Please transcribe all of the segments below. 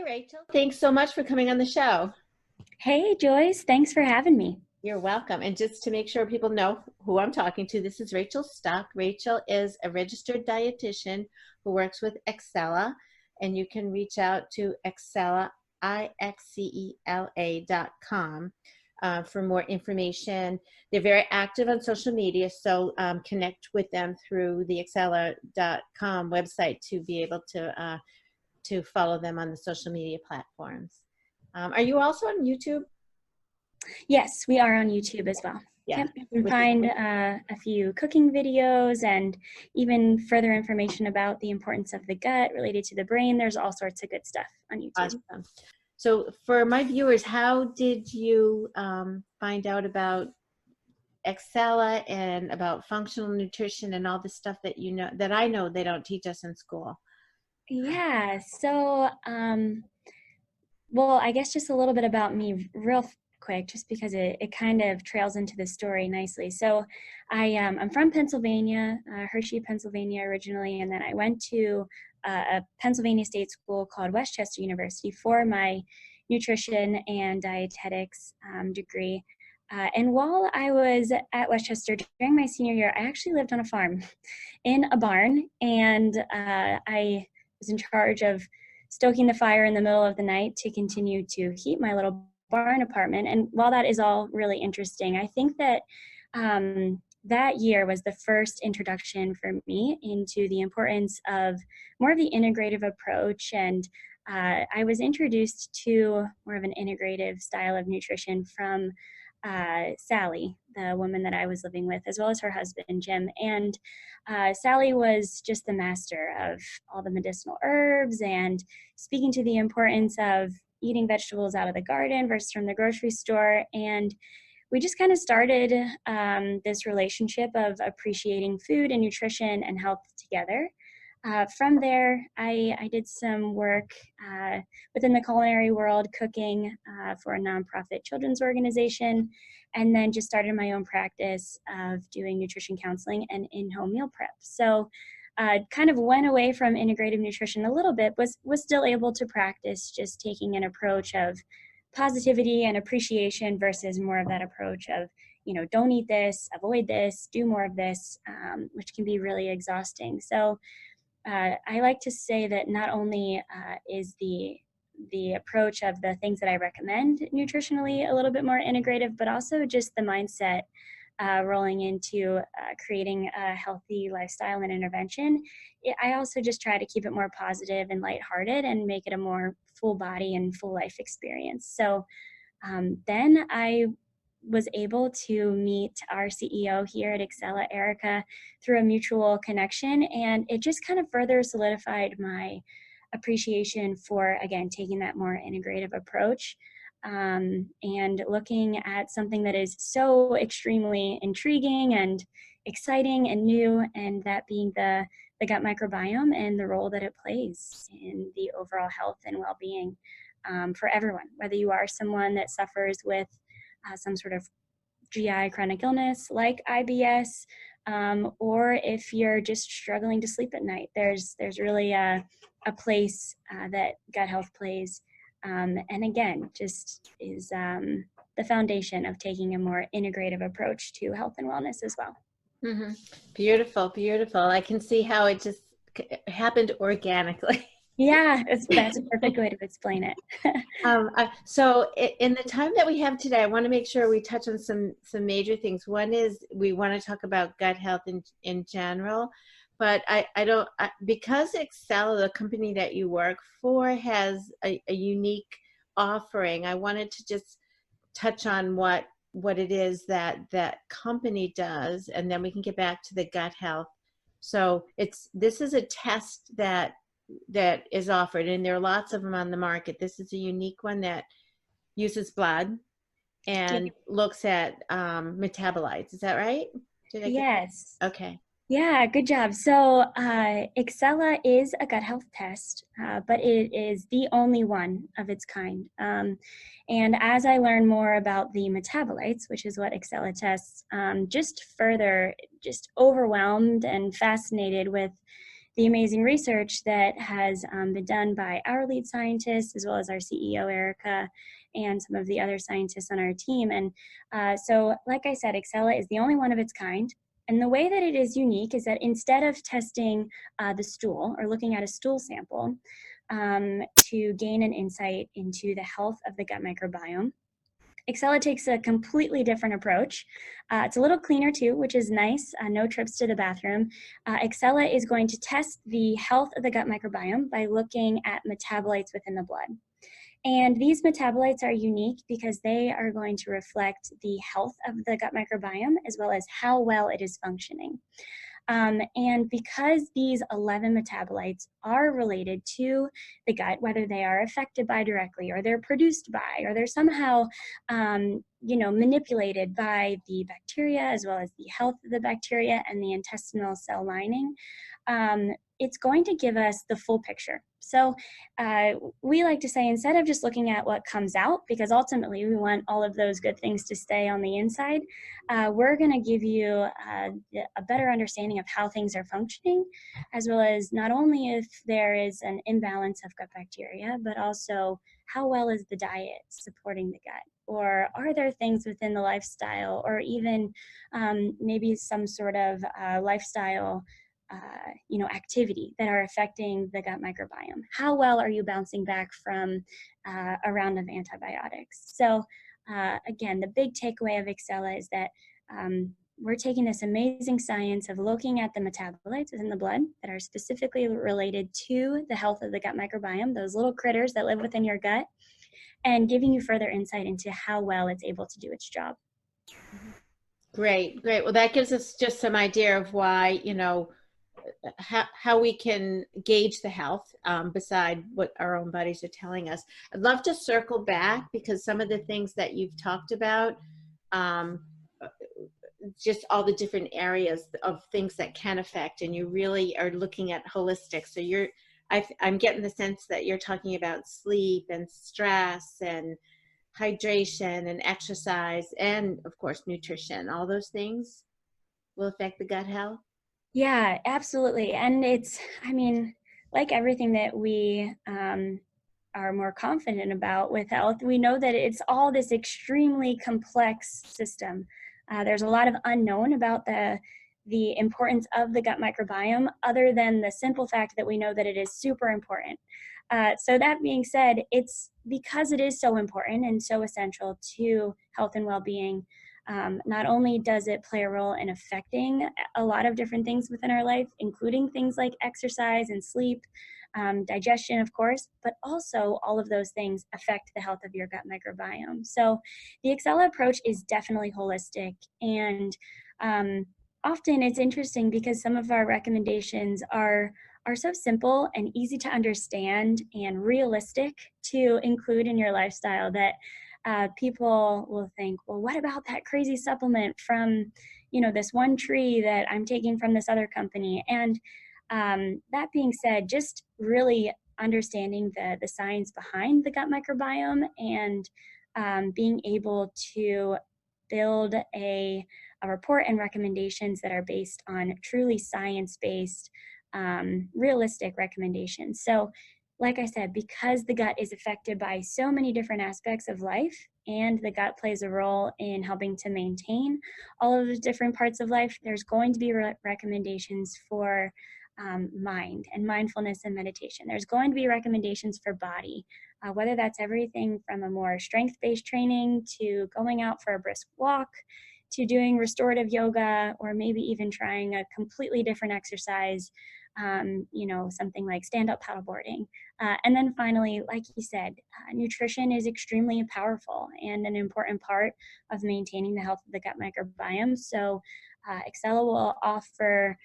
Rachel. Thanks so much for coming on the show. Hey, Joyce. Thanks for having me. You're welcome. And just to make sure people know who I'm talking to, this is Rachel Stuck. Rachel is a registered dietitian who works with Ixcela, and you can reach out to Ixcela, Ixcela.com for more information. They're very active on social media, so connect with them through the Ixcela.com website to be able to follow them on the social media platforms. Are you also on YouTube? Yes, we are on YouTube as well. Yeah. Yep, you can find a few cooking videos and even further information about the importance of the gut related to the brain. There's all sorts of good stuff on YouTube. Awesome. So for my viewers, how did you find out about Ixcela and about functional nutrition and all the stuff that you know that I know they don't teach us in school? Yeah, so well, I guess just a little bit about me real quick, just because it kind of trails into the story nicely. So I'm from Pennsylvania, Hershey, Pennsylvania originally, and then I went to a Pennsylvania state school called Westchester University for my nutrition and dietetics degree. And while I was at Westchester during my senior year, I actually lived on a farm in a barn, and I was in charge of stoking the fire in the middle of the night to continue to heat my little barn apartment. And while that is all really interesting, I think that that year was the first introduction for me into the importance of more of the integrative approach. And I was introduced to more of an integrative style of nutrition from Sally, the woman that I was living with, as well as her husband, Jim. And Sally was just the master of all the medicinal herbs and speaking to the importance of eating vegetables out of the garden versus from the grocery store. And we just kind of started this relationship of appreciating food and nutrition and health together. From there, I did some work within the culinary world, cooking for a nonprofit children's organization, and then just started my own practice of doing nutrition counseling and in-home meal prep. So kind of went away from integrative nutrition a little bit, was still able to practice just taking an approach of positivity and appreciation versus more of that approach of, don't eat this, avoid this, do more of this, which can be really exhausting. So I like to say that not only is the approach of the things that I recommend nutritionally a little bit more integrative, but also just the mindset rolling into creating a healthy lifestyle and intervention. I also just try to keep it more positive and lighthearted and make it a more full body and full life experience. So then I was able to meet our CEO here at Ixcela, Erica, through a mutual connection. And it just kind of further solidified my appreciation for, again, taking that more integrative approach and looking at something that is so extremely intriguing and exciting and new, and that being the gut microbiome and the role that it plays in the overall health and well-being for everyone, whether you are someone that suffers with some sort of GI chronic illness like IBS, or if you're just struggling to sleep at night. There's really a place that gut health plays, and again, just is the foundation of taking a more integrative approach to health and wellness as well. Mm-hmm. Beautiful, beautiful. I can see how it just happened organically. Yeah, that's a perfect way to explain it. So in the time that we have today, I want to make sure we touch on some major things. One is we want to talk about gut health in general, but because Ixcela, the company that you work for, has a unique offering, I wanted to just touch on what it is that company does, and then we can get back to the gut health. So this is a test that is offered, and there are lots of them on the market. This is a unique one that uses blood and looks at metabolites. Is that right? Yes. Okay. Yeah, good job. So Ixcela is a gut health test, but it is the only one of its kind. And as I learn more about the metabolites, which is what Ixcela tests, just overwhelmed and fascinated with the amazing research that has been done by our lead scientists, as well as our CEO, Erica, and some of the other scientists on our team. And so, like I said, Ixcela is the only one of its kind. And the way that it is unique is that instead of testing the stool or looking at a stool sample to gain an insight into the health of the gut microbiome, Ixcela takes a completely different approach. It's a little cleaner too, which is nice. No trips to the bathroom. Ixcela is going to test the health of the gut microbiome by looking at metabolites within the blood. And these metabolites are unique because they are going to reflect the health of the gut microbiome as well as how well it is functioning. And because these 11 metabolites are related to the gut, whether they are affected by directly or they're produced by or they're somehow manipulated by the bacteria as well as the health of the bacteria and the intestinal cell lining, it's going to give us the full picture. So we like to say, instead of just looking at what comes out, because ultimately we want all of those good things to stay on the inside, we're going to give you a better understanding of how things are functioning, as well as not only if there is an imbalance of gut bacteria, but also how well is the diet supporting the gut? Or are there things within the lifestyle, or even maybe some sort of lifestyle activity that are affecting the gut microbiome? How well are you bouncing back from a round of antibiotics? So again, the big takeaway of Ixcela is that we're taking this amazing science of looking at the metabolites within the blood that are specifically related to the health of the gut microbiome, those little critters that live within your gut, and giving you further insight into how well it's able to do its job. Great. Well, that gives us just some idea of why, how we can gauge the health beside what our own bodies are telling us. I'd love to circle back because some of the things that you've talked about, just all the different areas of things that can affect, and you really are looking at holistic. So I'm getting the sense that you're talking about sleep and stress and hydration and exercise and of course nutrition. All those things will affect the gut health. Yeah, absolutely. And it's, like everything that we are more confident about with health, we know that it's all this extremely complex system. There's a lot of unknown about the importance of the gut microbiome, other than the simple fact that we know that it is super important. So that being said, it's because it is so important and so essential to health and well-being. Not only does it play a role in affecting a lot of different things within our life, including things like exercise and sleep, digestion, of course, but also all of those things affect the health of your gut microbiome. So the Ixcela approach is definitely holistic, and often it's interesting because some of our recommendations are so simple and easy to understand and realistic to include in your lifestyle that people will think, well, what about that crazy supplement from, this one tree that I'm taking from this other company? And that being said, just really understanding the science behind the gut microbiome and being able to build a report and recommendations that are based on truly science-based, realistic recommendations. So like I said, because the gut is affected by so many different aspects of life, and the gut plays a role in helping to maintain all of the different parts of life, there's going to be recommendations for mind and mindfulness and meditation. There's going to be recommendations for body, whether that's everything from a more strength-based training to going out for a brisk walk, to doing restorative yoga, or maybe even trying a completely different exercise, something like stand-up paddleboarding. And then finally, like you said, nutrition is extremely powerful and an important part of maintaining the health of the gut microbiome. So Ixcela will offer,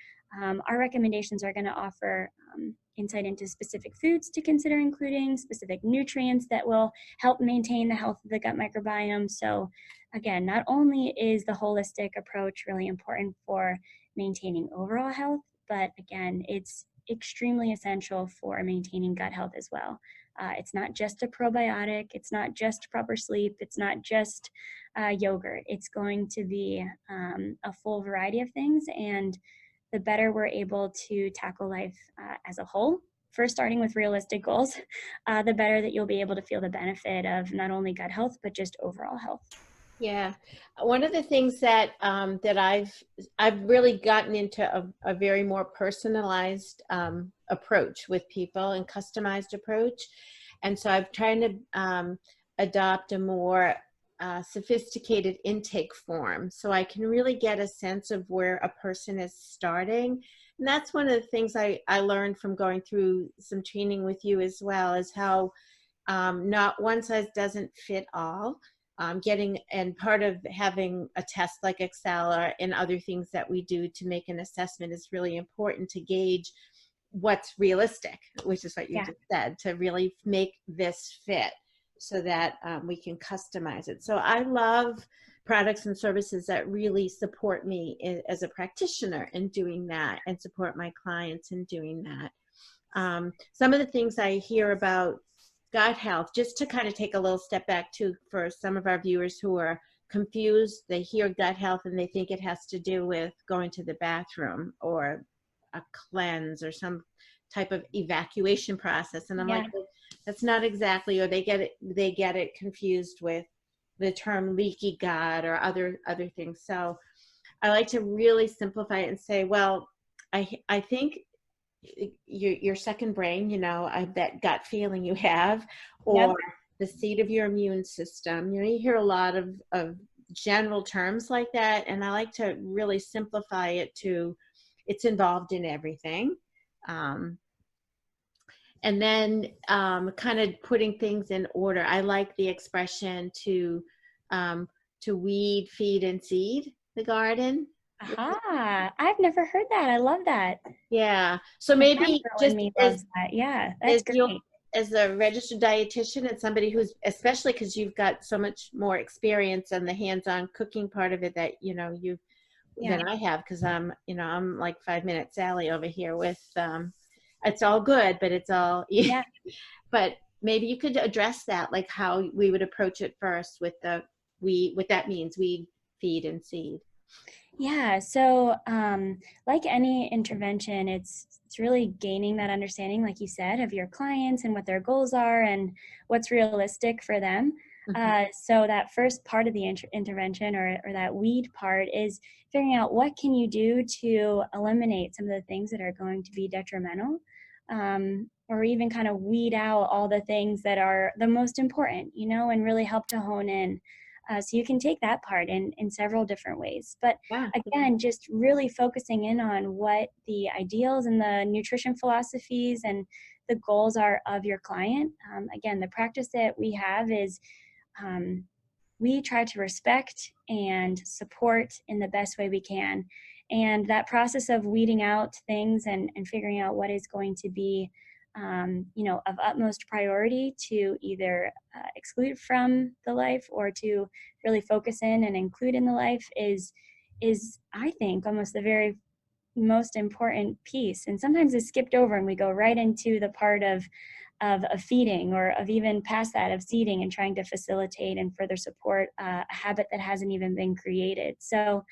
our recommendations are going to offer insight into specific foods to consider including, specific nutrients that will help maintain the health of the gut microbiome. So again, not only is the holistic approach really important for maintaining overall health, but again, it's extremely essential for maintaining gut health as well. It's not just a probiotic, it's not just proper sleep, it's not just yogurt. It's going to be a full variety of things, and the better we're able to tackle life as a whole. First, starting with realistic goals, the better that you'll be able to feel the benefit of not only gut health, but just overall health. Yeah, one of the things that that I've really gotten into a very more personalized approach with people and customized approach, and so I'm trying to adopt a more sophisticated intake form so I can really get a sense of where a person is starting. And that's one of the things I learned from going through some training with you as well, is how not one size doesn't fit all. And part of having a test like Ixcela and other things that we do to make an assessment is really important to gauge what's realistic, which is what you just said, to really make this fit so that we can customize it. So I love products and services that really support me as a practitioner in doing that and support my clients in doing that. Some of the things I hear about gut health, just to kind of take a little step back too, for some of our viewers who are confused, they hear gut health and they think it has to do with going to the bathroom or a cleanse or some type of evacuation process. And I'm like, well, that's not exactly, or they get it confused with the term leaky gut or other things. So I like to really simplify it and say, well, I think your second brain, that gut feeling you have, or the seat of your immune system. You hear a lot of general terms like that, and I like to really simplify it to it's involved in everything. And then kind of putting things in order. I like the expression to weed, feed, and seed the garden. Aha, I've never heard that. I love that. Yeah. So maybe just me loves that. Yeah, that's great. As a registered dietitian and somebody who's, especially because you've got so much more experience on the hands-on cooking part of it that you've than I have, because I'm like 5 Minute Sally over here with it's all good, but it's all but maybe you could address that, like how we would approach it first with what that means, weed, feed, and seed. Yeah, so like any intervention, it's really gaining that understanding, like you said, of your clients and what their goals are and what's realistic for them. So that first part of the intervention or that weed part is figuring out what can you do to eliminate some of the things that are going to be detrimental, or even kind of weed out all the things that are the most important, and really help to hone in. So you can take that part in several different ways. But again, just really focusing in on what the ideals and the nutrition philosophies and the goals are of your client. Again, the practice that we have is we try to respect and support in the best way we can. And that process of weeding out things and figuring out what is going to be of utmost priority to either exclude from the life or to really focus in and include in the life is I think almost the very most important piece, and sometimes it's skipped over and we go right into the part of feeding, or of even past that of seeding and trying to facilitate and further support a habit that hasn't even been created. So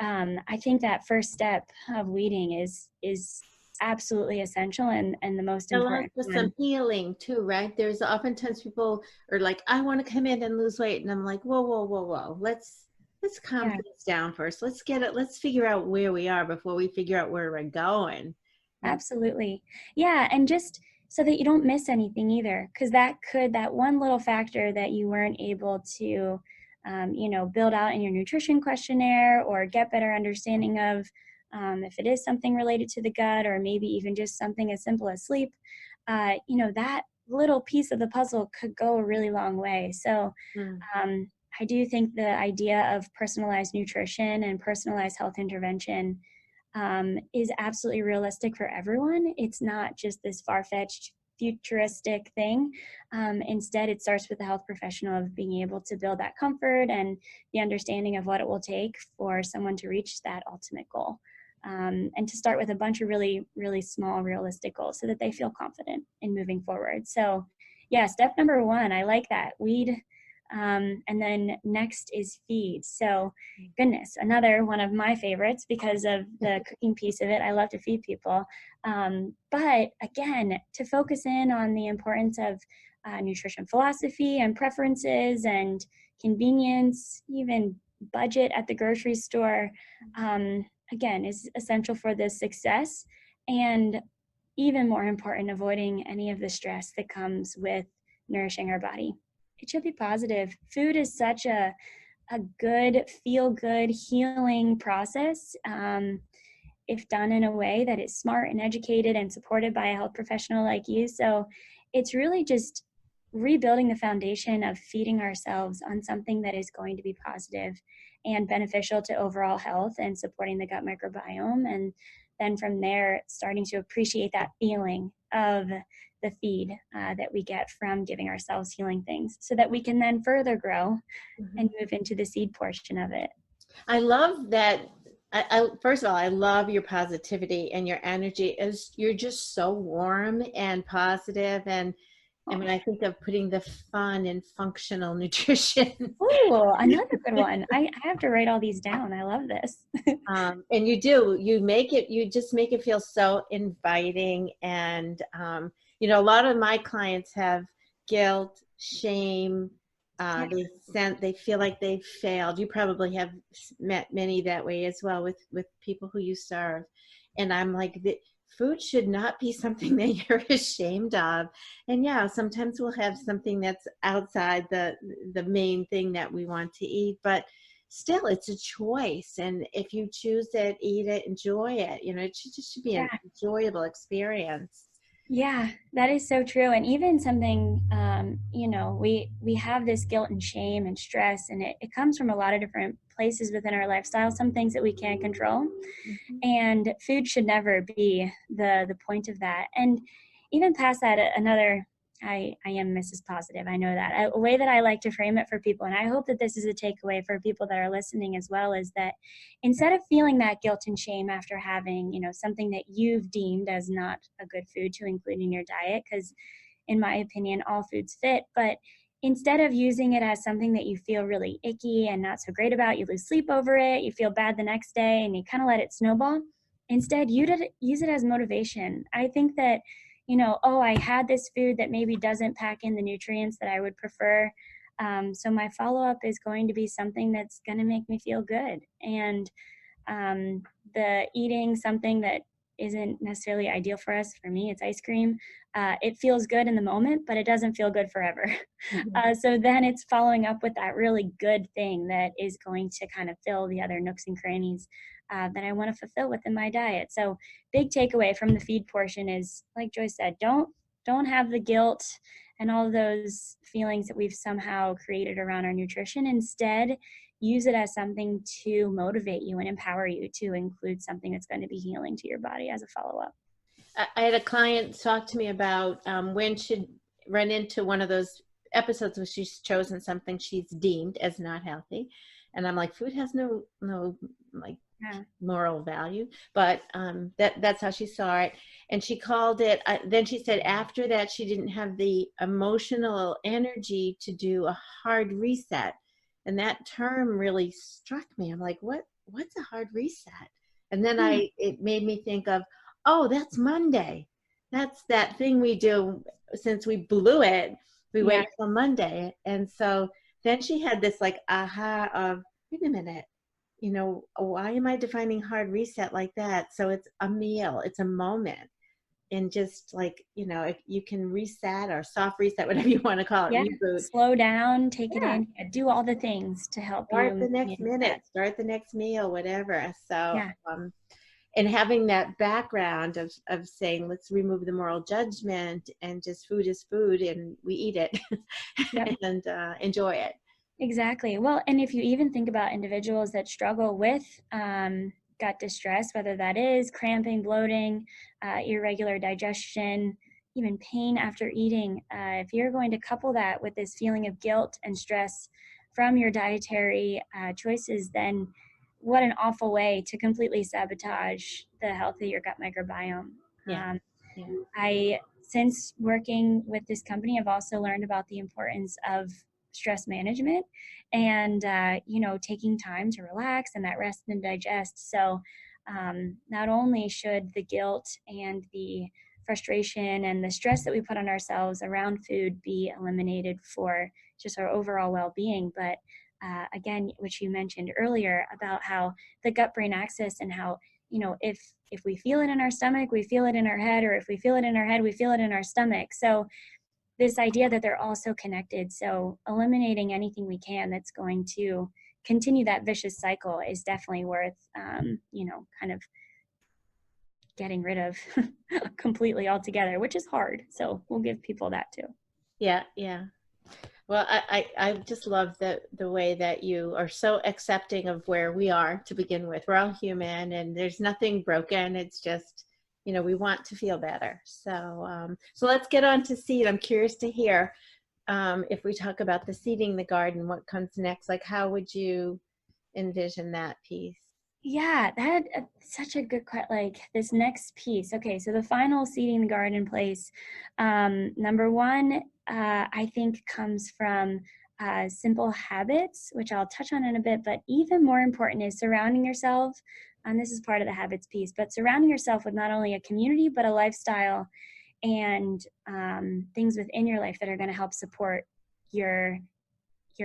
I think that first step of weeding is absolutely essential and the most important. For some healing too, right? There's oftentimes people are like, I want to come in and lose weight, and I'm like, whoa, let's calm things down first. Let's figure out where we are before we figure out where we're going. Absolutely. Yeah, and just so that you don't miss anything either, because that one little factor that you weren't able to build out in your nutrition questionnaire or get better understanding of, if it is something related to the gut, or maybe even just something as simple as sleep, that little piece of the puzzle could go a really long way. So I do think the idea of personalized nutrition and personalized health intervention is absolutely realistic for everyone. It's not just this far-fetched futuristic thing. Instead, it starts with the health professional of being able to build that comfort and the understanding of what it will take for someone to reach that ultimate goal. And to start with a bunch of really, really small, realistic goals so that they feel confident in moving forward. So yeah, step number one, I like that. Weed And then next is feed. So goodness, another one of my favorites because of the cooking piece of it. I love to feed people. But again, to focus in on the importance of nutrition philosophy and preferences and convenience, even budget at the grocery store, again, is essential for this success. And even more important, avoiding any of the stress that comes with nourishing our body. It should be positive. Food is such a good, feel good, healing process. If done in a way that is smart and educated and supported by a health professional like you. So it's really just rebuilding the foundation of feeding ourselves on something that is going to be positive and beneficial to overall health and supporting the gut microbiome. And then from there, starting to appreciate that feeling of the feed that we get from giving ourselves healing things so that we can then further grow and move into the seed portion of it. I love that. First of all, I love your positivity and your energy. You're just so warm and positive. And when I think of putting the fun in functional nutrition. Oh, another good one. I have to write all these down. I love this. And you just make it feel so inviting. And, a lot of my clients have guilt, shame. They feel like they've failed. You probably have met many that way as well with people who you serve. And I'm like, food should not be something that you're ashamed of. And yeah, sometimes we'll have something that's outside the main thing that we want to eat, but still it's a choice. And if you choose it, eat it, enjoy it. It should be an enjoyable experience. Yeah, that is so true. And even something, we have this guilt and shame and stress, and it comes from a lot of different places within our lifestyle, some things that we can't control. And food should never be the point of that. And even past that, I am Mrs. Positive. I know that. A way that I like to frame it for people, and I hope that this is a takeaway for people that are listening as well, is that instead of feeling that guilt and shame after having, something that you've deemed as not a good food to include in your diet, because in my opinion, all foods fit, but instead of using it as something that you feel really icky and not so great about, you lose sleep over it, you feel bad the next day, and you kind of let it snowball, instead use it as motivation. I think that I had this food that maybe doesn't pack in the nutrients that I would prefer. So my follow-up is going to be something that's going to make me feel good. And the eating something that isn't necessarily ideal for us, for me, it's ice cream. It feels good in the moment, but it doesn't feel good forever. So then it's following up with that really good thing that is going to kind of fill the other nooks and crannies that I want to fulfill within my diet. So big takeaway from the feed portion is, like Joyce said, don't have the guilt and all those feelings that we've somehow created around our nutrition. Instead, use it as something to motivate you and empower you to include something that's going to be healing to your body as a follow-up. I had a client talk to me about when she'd run into one of those episodes where she's chosen something she's deemed as not healthy. And I'm like, food has no moral value, but that's how she saw it. And she called it, then she said after that, she didn't have the emotional energy to do a hard reset. And that term really struck me. I'm like, what's a hard reset? And then it made me think of, oh, that's Monday. That's that thing we do since we blew it. We wait till Monday. And so then she had this like aha of, wait a minute, why am I defining hard reset like that? So it's a meal, it's a moment. And just like, if you can reset or soft reset, whatever you want to call it, reboot. Slow down, take it in, do all the things to help start the next minute, start the next meal, whatever. So, and having that background of saying, let's remove the moral judgment and just food is food and we eat it and enjoy it. Exactly. Well, and if you even think about individuals that struggle with gut distress, whether that is cramping, bloating, irregular digestion, even pain after eating, if you're going to couple that with this feeling of guilt and stress from your dietary choices, then what an awful way to completely sabotage the health of your gut microbiome. Since working with this company, I've also learned about the importance of stress management and, taking time to relax and that rest and digest. So not only should the guilt and the frustration and the stress that we put on ourselves around food be eliminated for just our overall well-being, but again, which you mentioned earlier about how the gut-brain axis and how, if we feel it in our stomach, we feel it in our head, or if we feel it in our head, we feel it in our stomach. So this idea that they're all so connected. So eliminating anything we can that's going to continue that vicious cycle is definitely worth, kind of getting rid of completely altogether, which is hard. So we'll give people that too. Yeah, yeah. Well, I just love the way that you are so accepting of where we are to begin with. We're all human and there's nothing broken. It's just, we want to feel better. So, so let's get on to seed. I'm curious to hear if we talk about the seeding the garden, what comes next? Like, how would you envision that piece? Yeah, that such a good question. Like this next piece. Okay, so the final seeding the garden place. Number one, I think comes from simple habits, which I'll touch on in a bit. But even more important is surrounding yourself. And this is part of the habits piece. But surrounding yourself with not only a community but a lifestyle and things within your life that are going to help support your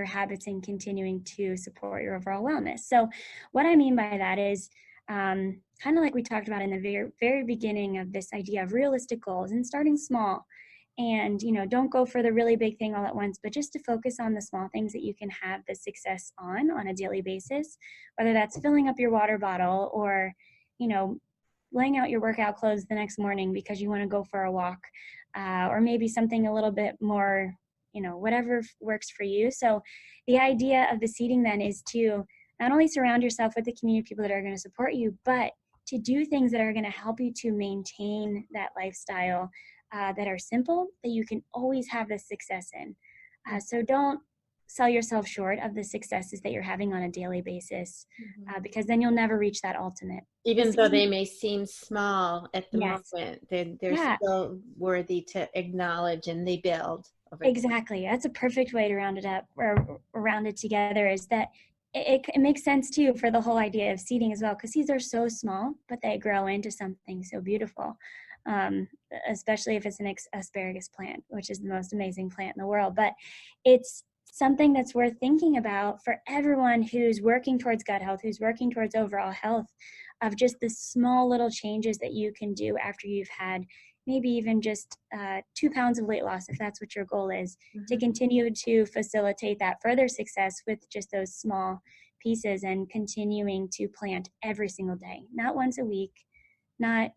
habits and continuing to support your overall wellness. So what I mean by that is kind of like we talked about in the very, very beginning of this idea of realistic goals and starting small. And, don't go for the really big thing all at once, but just to focus on the small things that you can have the success on a daily basis, whether that's filling up your water bottle or, laying out your workout clothes the next morning because you want to go for a walk, or maybe something a little bit more, whatever works for you. So the idea of the seeding then is to not only surround yourself with the community of people that are going to support you, but to do things that are going to help you to maintain that lifestyle that are simple, that you can always have the success in. So don't sell yourself short of the successes that you're having on a daily basis, because then you'll never reach that ultimate. Even though they may seem small at the moment, they're still worthy to acknowledge and they build. Exactly. That's a perfect way to round it up or round it together, is that it makes sense too for the whole idea of seeding as well, because seeds are so small, but they grow into something so beautiful, especially if it's an asparagus plant, which is the most amazing plant in the world. But it's something that's worth thinking about for everyone who's working towards gut health, who's working towards overall health, of just the small little changes that you can do after you've had maybe even just 2 pounds of weight loss, if that's what your goal is, to continue to facilitate that further success with just those small pieces and continuing to plant every single day, not once a week, not,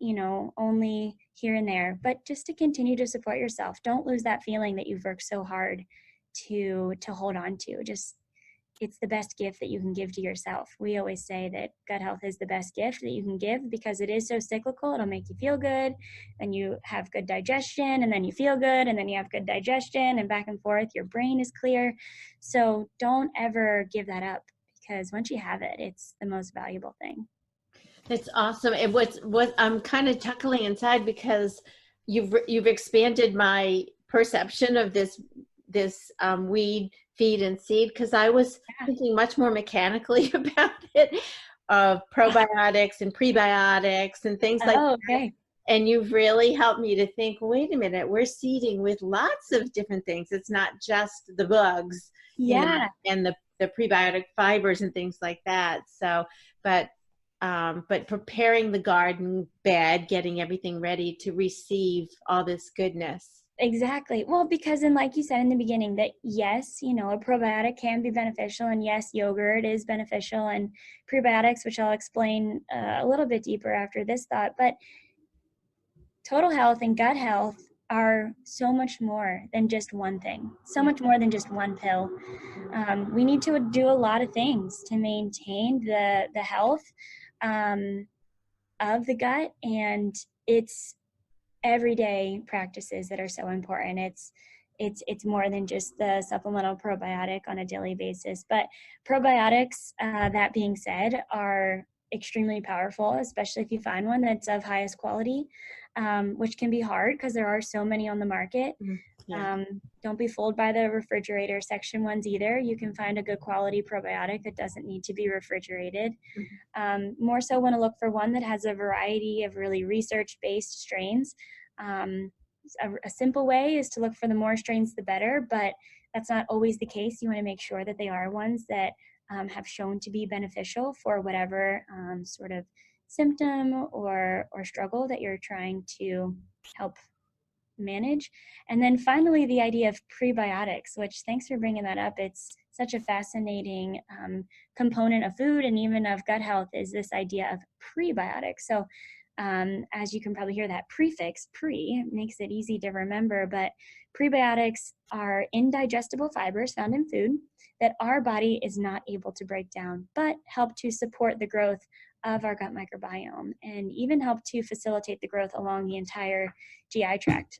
only here and there, but just to continue to support yourself. Don't lose that feeling that you've worked so hard to hold on to. It's the best gift that you can give to yourself. We always say that gut health is the best gift that you can give because it is so cyclical. It'll make you feel good, and you have good digestion, and then you feel good, and then you have good digestion, and back and forth. Your brain is clear. So don't ever give that up, because once you have it, it's the most valuable thing. It's awesome. And what I'm kind of chuckling inside because you've expanded my perception of this weed, feed, and seed, because I was thinking much more mechanically about it, of probiotics and prebiotics and things like that. Okay. And you've really helped me to think, wait a minute, we're seeding with lots of different things. It's not just the bugs and the prebiotic fibers and things like that. So, but preparing the garden bed, getting everything ready to receive all this goodness. Exactly. Well, because then, like you said in the beginning, that yes, a probiotic can be beneficial, and yes, yogurt is beneficial, and prebiotics, which I'll explain a little bit deeper after this thought, but total health and gut health are so much more than just one thing, so much more than just one pill. We need to do a lot of things to maintain the health of the gut, and it's everyday practices that are so important. It's more than just the supplemental probiotic on a daily basis, but probiotics, that being said, are extremely powerful, especially if you find one that's of highest quality. which can be hard because there are so many on the market. Yeah. Don't be fooled by the refrigerator section ones either. You can find a good quality probiotic that doesn't need to be refrigerated. More so want to look for one that has a variety of really research-based strains. A simple way is to look for the more strains, the better, but that's not always the case. You want to make sure that they are ones that have shown to be beneficial for whatever sort of symptom or struggle that you're trying to help manage. And then finally, the idea of prebiotics, which, thanks for bringing that up. It's such a fascinating component of food and even of gut health, is this idea of prebiotics. So as you can probably hear, that prefix pre makes it easy to remember, but prebiotics are indigestible fibers found in food that our body is not able to break down, but help to support the growth of our gut microbiome and even help to facilitate the growth along the entire GI tract.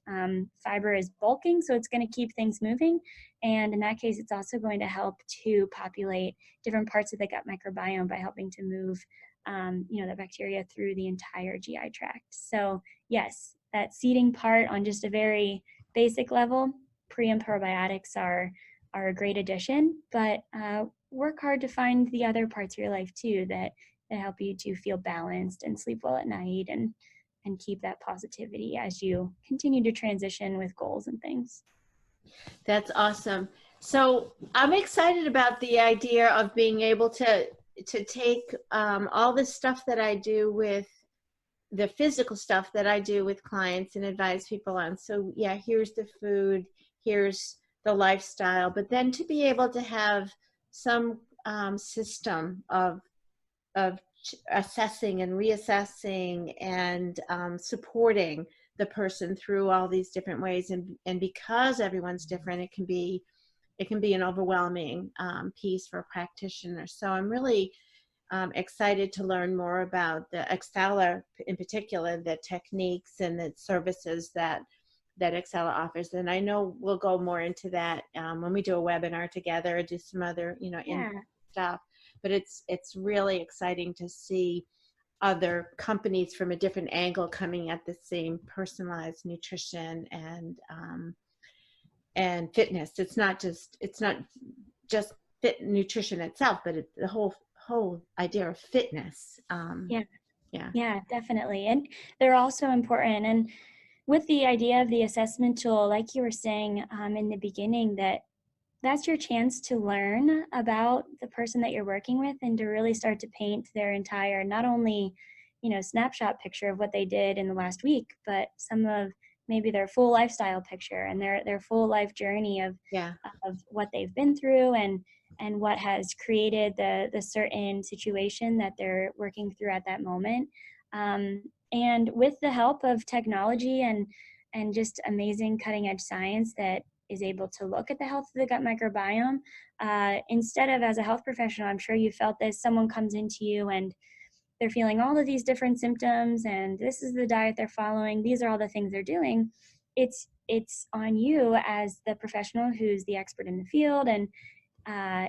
Fiber is bulking, so it's going to keep things moving. And in that case, it's also going to help to populate different parts of the gut microbiome by helping to move the bacteria through the entire GI tract. So yes, that seeding part on just a very basic level, pre and probiotics are a great addition, but work hard to find the other parts of your life too that help you to feel balanced and sleep well at night and keep that positivity as you continue to transition with goals and things. That's awesome. So I'm excited about the idea of being able to take all the stuff that I do with the physical stuff that I do with clients and advise people on. So yeah, here's the food, here's the lifestyle, but then to be able to have some system of assessing and reassessing and supporting the person through all these different ways, and because everyone's different, it can be an overwhelming piece for a practitioner. So I'm really excited to learn more about the Ixcela, in particular, the techniques and the services that Ixcela offers. And I know we'll go more into that when we do a webinar together, do some other stuff. But it's really exciting to see other companies from a different angle coming at the same personalized nutrition and fitness. It's not just fit nutrition itself, but the whole idea of fitness. Yeah, definitely. And they're also important. And with the idea of the assessment tool, like you were saying in the beginning, that's your chance to learn about the person that you're working with and to really start to paint their entire, not only, snapshot picture of what they did in the last week, but some of maybe their full lifestyle picture and their full life journey of what they've been through and what has created the certain situation that they're working through at that moment. And with the help of technology and just amazing cutting edge science that is able to look at the health of the gut microbiome, instead of, as a health professional, I'm sure you felt this, someone comes into you and they're feeling all of these different symptoms and this is the diet they're following, these are all the things they're doing. It's on you as the professional who's the expert in the field and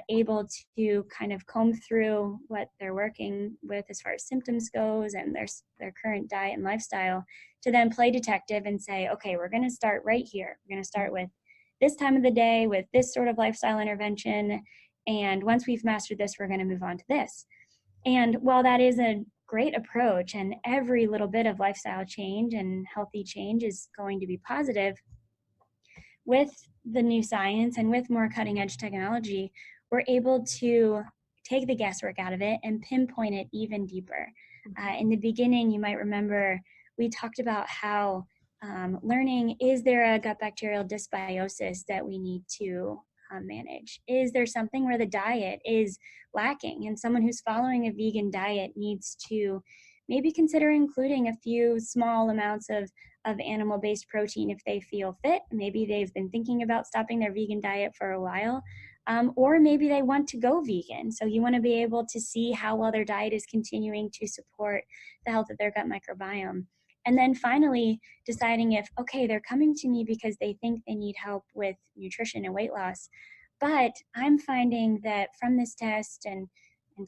able to kind of comb through what they're working with as far as symptoms goes and their current diet and lifestyle, to then play detective and say, okay, we're going to start right here. We're going to start with this time of the day with this sort of lifestyle intervention. And once we've mastered this, we're going to move on to this. And while that is a great approach and every little bit of lifestyle change and healthy change is going to be positive, with the new science and with more cutting edge technology, we're able to take the guesswork out of it and pinpoint it even deeper. In the beginning, you might remember we talked about how learning, is there a gut bacterial dysbiosis that we need to manage? Is there something where the diet is lacking and someone who's following a vegan diet needs to maybe consider including a few small amounts of animal-based protein if they feel fit? Maybe they've been thinking about stopping their vegan diet for a while, or maybe they want to go vegan. So you want to be able to see how well their diet is continuing to support the health of their gut microbiome. And then finally deciding if, okay, they're coming to me because they think they need help with nutrition and weight loss, but I'm finding that from this test and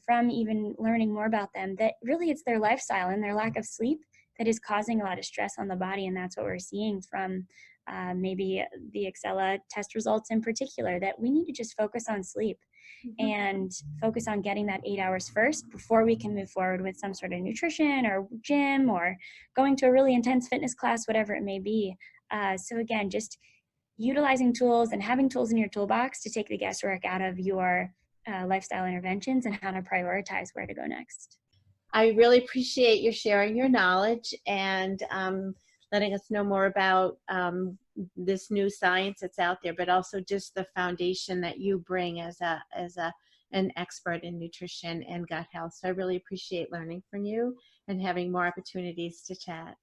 from even learning more about them, that really it's their lifestyle and their lack of sleep that is causing a lot of stress on the body. And that's what we're seeing from maybe the Ixcela test results in particular, that we need to just focus on sleep and focus on getting that 8 hours first before we can move forward with some sort of nutrition or gym or going to a really intense fitness class, whatever it may be. So again, just utilizing tools and having tools in your toolbox to take the guesswork out of your lifestyle interventions and how to prioritize where to go next. I really appreciate you sharing your knowledge and letting us know more about this new science that's out there, but also just the foundation that you bring as an expert in nutrition and gut health. So I really appreciate learning from you and having more opportunities to chat.